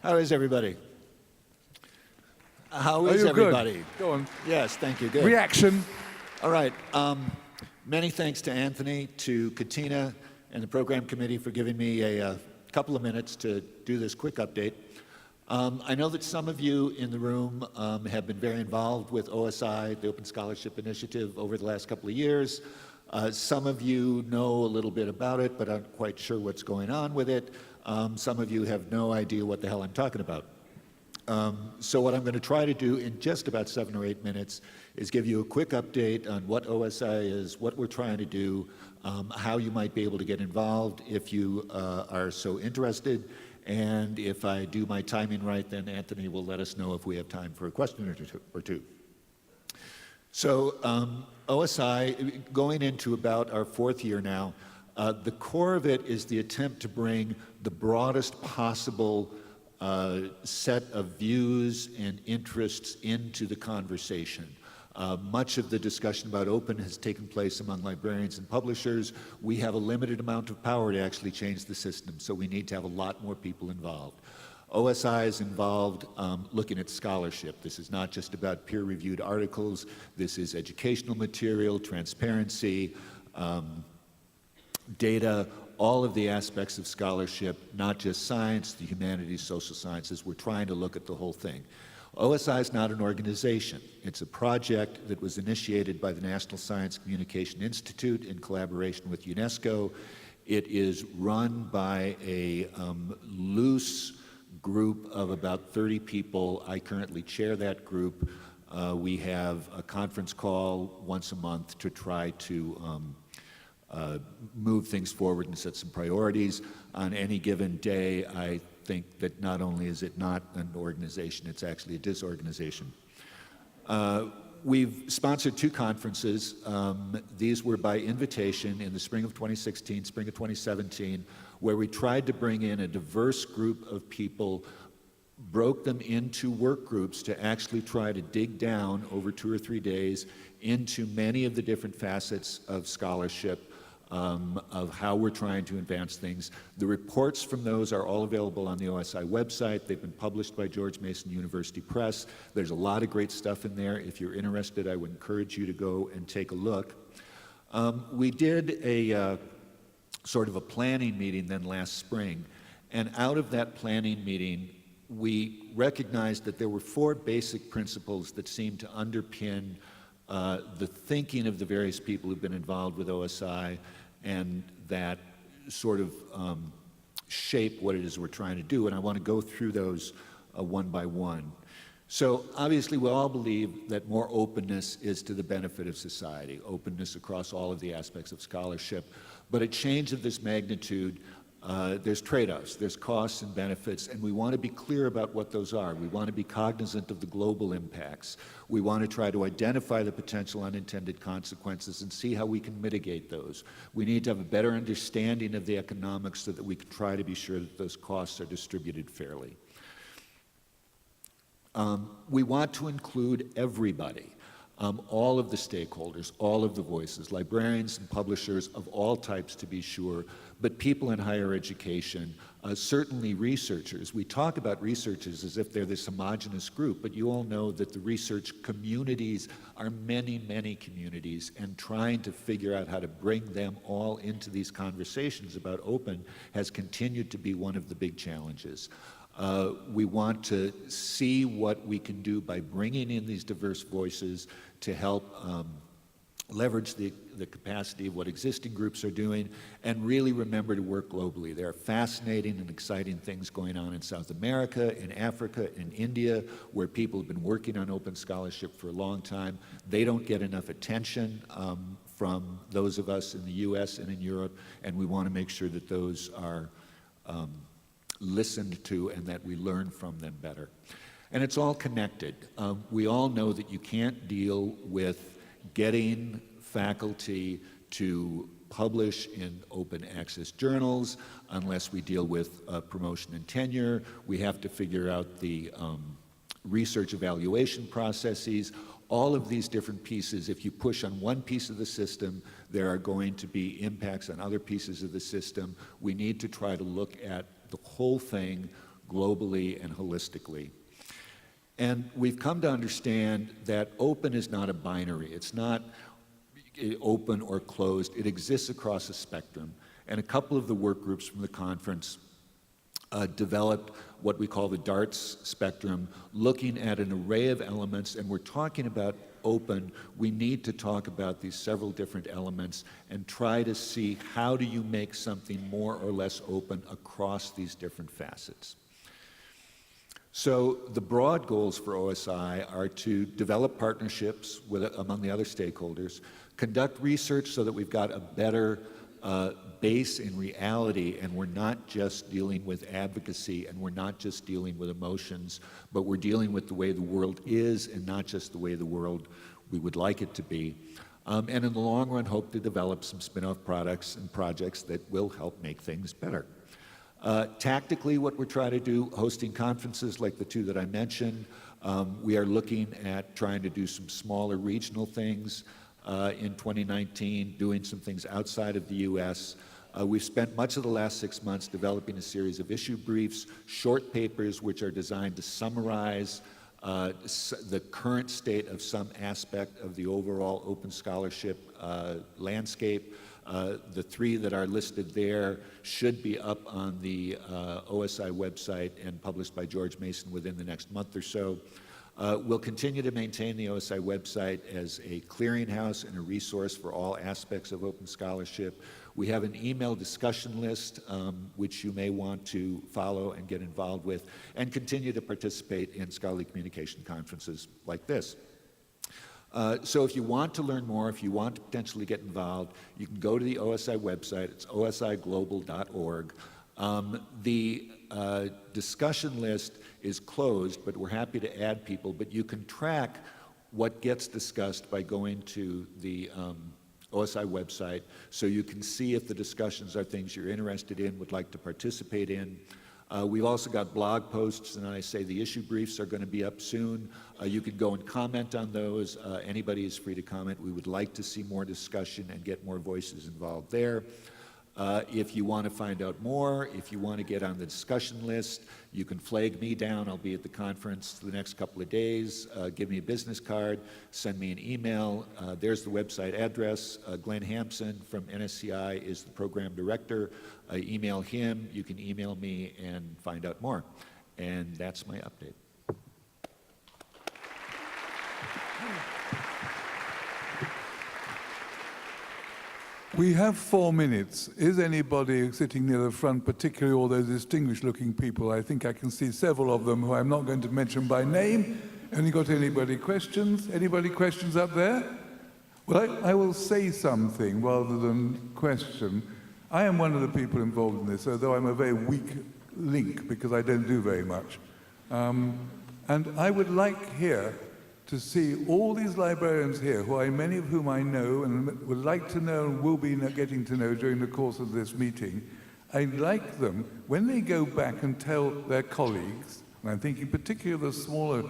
How is everybody? How is you everybody? Good? Go on. Yes, thank you. Good. Reaction. All right. Many thanks to Anthony, to Katina, and the program committee for giving me a couple of minutes to do this quick update. I know that some of you in the room have been very involved with OSI, the Open Scholarship Initiative, over the last couple of years. Some of you know a little bit about it, but aren't quite sure what's going on with it. Some of you have no idea what the hell I'm talking about. So what I'm going to try to do in just about 7 or 8 minutes is give you a quick update on what OSI is, what we're trying to do, how you might be able to get involved if you are so interested, and if I do my timing right, then Anthony will let us know if we have time for a question or two. So OSI, going into about our 4th year now, the core of it is the attempt to bring the broadest possible set of views and interests into the conversation. Much of the discussion about open has taken place among librarians and publishers. We have a limited amount of power to actually change the system, so we need to have a lot more people involved. OSI is involved looking at scholarship. This is not just about peer-reviewed articles. This is educational material, transparency, data, all of the aspects of scholarship, not just science, the humanities, social sciences. We're trying to look at the whole thing. OSI is not an organization. It's a project that was initiated by the National Science Communication Institute in collaboration with UNESCO. It is run by a loose group of about 30 people. I currently chair that group. We have a conference call once a month to try to move things forward and set some priorities. On any given day, I think that not only is it not an organization, it's actually a disorganization. We've sponsored 2 conferences. These were by invitation in the spring of 2016, spring of 2017, where we tried to bring in a diverse group of people, broke them into work groups to actually try to dig down over 2 or 3 days into many of the different facets of scholarship, of how we're trying to advance things. The reports from those are all available on the OSI website. They've been published by George Mason University Press. There's a lot of great stuff in there. If you're interested, I would encourage you to go and take a look. We did a sort of a planning meeting then last spring, and out of that planning meeting, we recognized that there were 4 basic principles that seemed to underpin the thinking of the various people who've been involved with OSI, and that sort of shape what it is we're trying to do. And I want to go through those one by one. So obviously we all believe that more openness is to the benefit of society, openness across all of the aspects of scholarship. But a change of this magnitude, there's trade-offs, there's costs and benefits, and we want to be clear about what those are. We want to be cognizant of the global impacts. We want to try to identify the potential unintended consequences and see how we can mitigate those. We need to have a better understanding of the economics so that we can try to be sure that those costs are distributed fairly. We want to include everybody. All of the stakeholders, all of the voices, librarians and publishers of all types to be sure, but people in higher education, certainly researchers. We talk about researchers as if they're this homogenous group, but you all know that the research communities are many, many communities, and trying to figure out how to bring them all into these conversations about open has continued to be one of the big challenges. We want to see what we can do by bringing in these diverse voices to help leverage the capacity of what existing groups are doing, and really remember to work globally. There are fascinating and exciting things going on in South America, in Africa, in India, where people have been working on open scholarship for a long time. They don't get enough attention from those of us in the US and in Europe, and we want to make sure that those are listened to and that we learn from them better. And it's all connected. We all know that you can't deal with getting faculty to publish in open access journals unless we deal with promotion and tenure. We have to figure out the research evaluation processes. All of these different pieces, if you push on one piece of the system, there are going to be impacts on other pieces of the system. We need to try to look at the whole thing globally and holistically. And we've come to understand that open is not a binary. It's not open or closed. It exists across a spectrum. And a couple of the work groups from the conference developed what we call the DARTS spectrum, looking at an array of elements, and we're talking about open. We need to talk about these several different elements and try to see how do you make something more or less open across these different facets. So the broad goals for OSI are to develop partnerships among the other stakeholders, conduct research so that we've got a better base in reality, and we're not just dealing with advocacy, and we're not just dealing with emotions, but we're dealing with the way the world is and not just the way the world we would like it to be. And in the long run, hope to develop some spin-off products and projects that will help make things better. Tactically, what we're trying to do, hosting conferences like the two that I mentioned. We are looking at trying to do some smaller regional things in 2019, doing some things outside of the US. We've spent much of the last 6 months developing a series of issue briefs, short papers which are designed to summarize the current state of some aspect of the overall open scholarship landscape. The three that are listed there should be up on the OSI website and published by George Mason within the next month or so. We'll continue to maintain the OSI website as a clearinghouse and a resource for all aspects of open scholarship. We have an email discussion list, which you may want to follow and get involved with, and continue to participate in scholarly communication conferences like this. So if you want to learn more, if you want to potentially get involved, you can go to the OSI website. It's osiglobal.org. The discussion list is closed, but we're happy to add people. But you can track what gets discussed by going to the OSI website, so you can see if the discussions are things you're interested in, would like to participate in. We've also got blog posts, and I say the issue briefs are going to be up soon. You can go and comment on those. Anybody is free to comment. We would like to see more discussion and get more voices involved there. If you want to find out more, if you want to get on the discussion list, you can flag me down. I'll be at the conference the next couple of days. Give me a business card, send me an email. There's the website address. Glenn Hampson from NSCI is the program director. Email him. You can email me and find out more. And that's my update. We have 4 minutes. Is anybody sitting near the front, particularly all those distinguished-looking people? I think I can see several of them who I'm not going to mention by name. Any got anybody questions? Anybody questions up there? Well, I will say something rather than question. I am one of the people involved in this, although I'm a very weak link because I don't do very much. And I would like here to see all these librarians here, many of whom I know and would like to know and will be getting to know during the course of this meeting. I'd like them, when they go back and tell their colleagues, and I'm thinking particularly of the smaller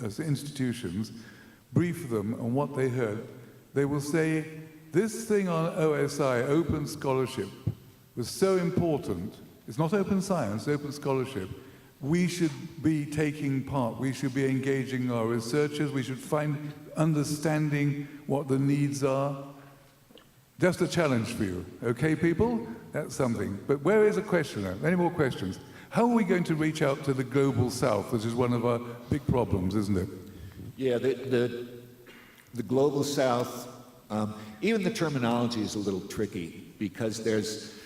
institutions, brief them on what they heard. They will say, this thing on OSI, open scholarship, was so important. It's not open science, open scholarship. We should be taking part. We should be engaging our researchers. We should find understanding what the needs are. Just a challenge for you. Okay, people? That's something. But where is a question now? Any more questions? How are we going to reach out to the global south, which is one of our big problems, isn't it? Yeah, the global south, even the terminology is a little tricky because there's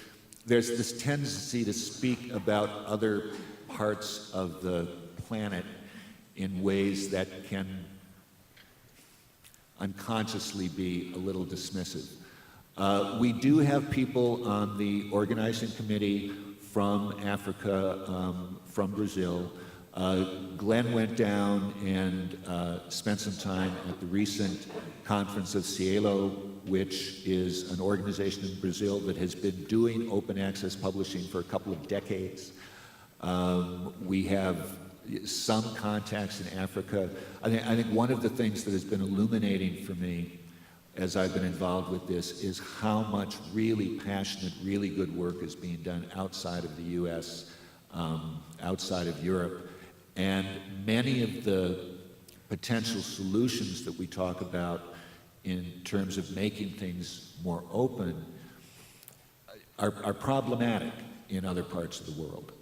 this tendency to speak about other parts of the planet in ways that can unconsciously be a little dismissive. We do have people on the organizing committee from Africa, from Brazil. Glenn went down and spent some time at the recent conference of Cielo, which is an organization in Brazil that has been doing open access publishing for a couple of decades. We have some contacts in Africa. I think one of the things that has been illuminating for me as I've been involved with this is how much really passionate, really good work is being done outside of the U.S. outside of Europe. And many of the potential solutions that we talk about in terms of making things more open are problematic in other parts of the world.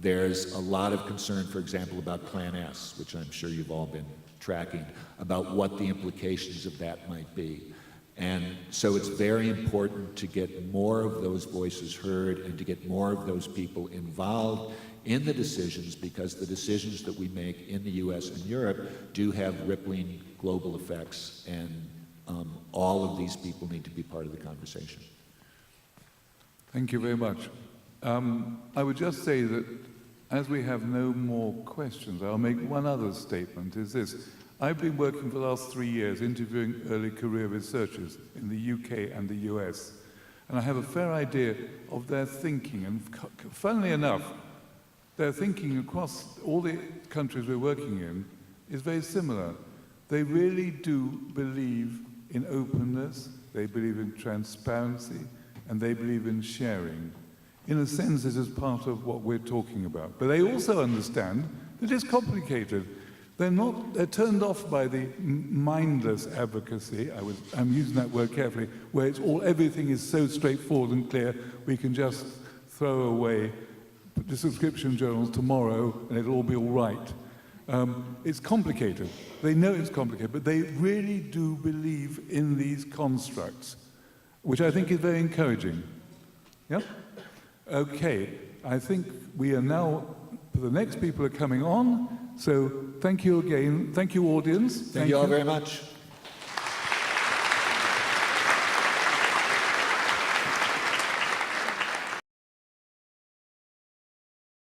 There's a lot of concern, for example, about Plan S, which I'm sure you've all been tracking, about what the implications of that might be. And so it's very important to get more of those voices heard and to get more of those people involved in the decisions, because the decisions that we make in the US and Europe do have rippling global effects, and all of these people need to be part of the conversation. Thank you very much. I would just say that as we have no more questions, I'll make one other statement, is this. I've been working for the last 3 years interviewing early career researchers in the UK and the US, and I have a fair idea of their thinking, and funnily enough, their thinking across all the countries we're working in is very similar. They really do believe in openness, they believe in transparency, and they believe in sharing. In a sense, this is part of what we're talking about. But they also understand that it's complicated. They're turned off by the mindless advocacy, I'm using that word carefully, where everything is so straightforward and clear, we can just throw away the subscription journals tomorrow and it'll all be all right. It's complicated. They know it's complicated, but they really do believe in these constructs, which I think is very encouraging. Yeah? Okay, I think we are now, the next people are coming on, so thank you again. Thank you, audience. Thank you all very much.